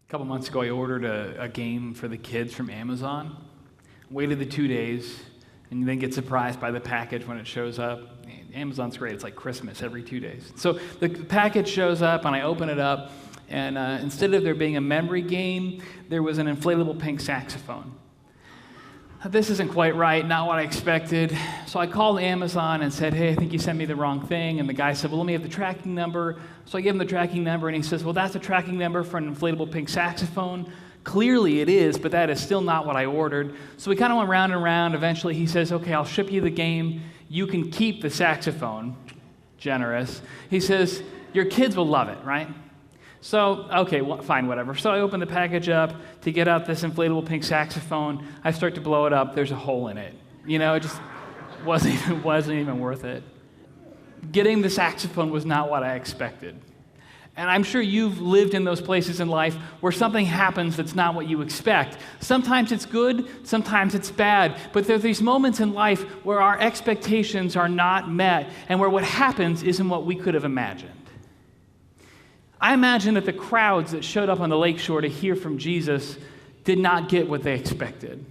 A couple months ago, I ordered a game for the kids from Amazon. Waited the 2 days, and then get surprised by the package when it shows up. Amazon's great. It's like Christmas every 2 days. So the package shows up, and I open it up, and instead of there being a memory game, there was an inflatable pink saxophone. This isn't quite right, not what I expected. So I called Amazon and said, hey, I think you sent me the wrong thing. And the guy said, well, let me have the tracking number. So I gave him the tracking number, and he says, well, that's a tracking number for an inflatable pink saxophone. Clearly it is, but that is still not what I ordered. So we kind of went round and round. Eventually he says, okay, I'll ship you the game. You can keep the saxophone. Generous. He says, your kids will love it, right? So, okay, well, fine, whatever. So I open the package up to get out this inflatable pink saxophone. I start to blow it up. There's a hole in it. You know, it just wasn't even worth it. Getting the saxophone was not what I expected. And I'm sure you've lived in those places in life where something happens that's not what you expect. Sometimes it's good, sometimes it's bad. But there are these moments in life where our expectations are not met and where what happens isn't what we could have imagined. I imagine that the crowds that showed up on the lakeshore to hear from Jesus did not get what they expected.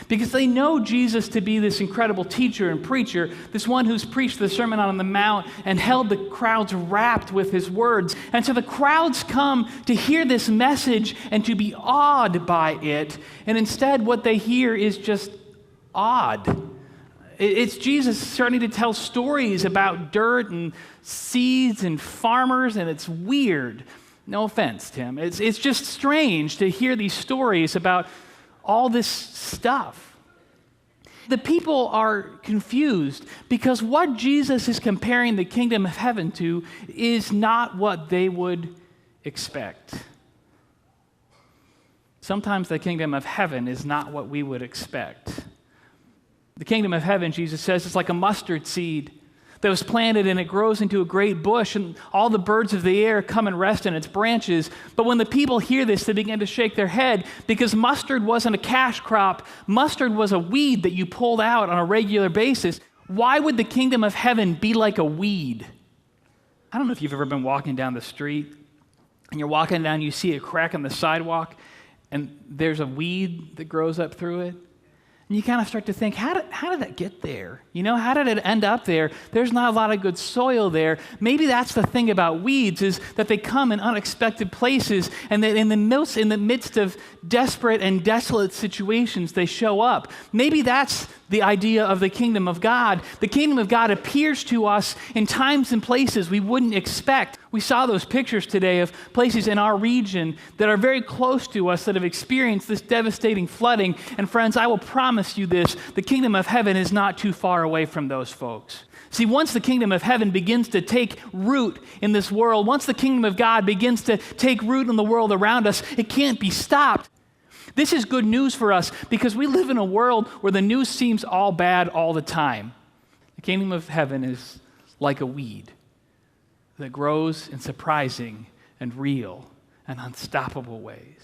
Because they know Jesus to be this incredible teacher and preacher, this one who's preached the Sermon on the Mount and held the crowds rapt with his words. And so the crowds come to hear this message and to be awed by it. And instead, what they hear is just odd. It's Jesus starting to tell stories about dirt and seeds and farmers, and it's weird. No offense, Tim. It's just strange to hear these stories about all this stuff. The people are confused because what Jesus is comparing the kingdom of heaven to is not what they would expect. Sometimes the kingdom of heaven is not what we would expect. The kingdom of heaven, Jesus says, is like a mustard seed that was planted and it grows into a great bush, and all the birds of the air come and rest in its branches. But when the people hear this, they begin to shake their head because mustard wasn't a cash crop. Mustard was a weed that you pulled out on a regular basis. Why would the kingdom of heaven be like a weed? I don't know if you've ever been walking down the street and you're walking down, you see a crack in the sidewalk and there's a weed that grows up through it. And you kind of start to think, how did that get there? You know, how did it end up there? There's not a lot of good soil there. Maybe that's the thing about weeds, is that they come in unexpected places, and that in the midst of desperate and desolate situations, they show up. Maybe that's the idea of the kingdom of God. The kingdom of God appears to us in times and places we wouldn't expect. We saw those pictures today of places in our region that are very close to us that have experienced this devastating flooding. And friends, I will promise you this, the kingdom of heaven is not too far away from those folks. See, once the kingdom of heaven begins to take root in this world, once the kingdom of God begins to take root in the world around us, it can't be stopped. This is good news for us because we live in a world where the news seems all bad all the time. The kingdom of heaven is like a weed that grows in surprising and real and unstoppable ways.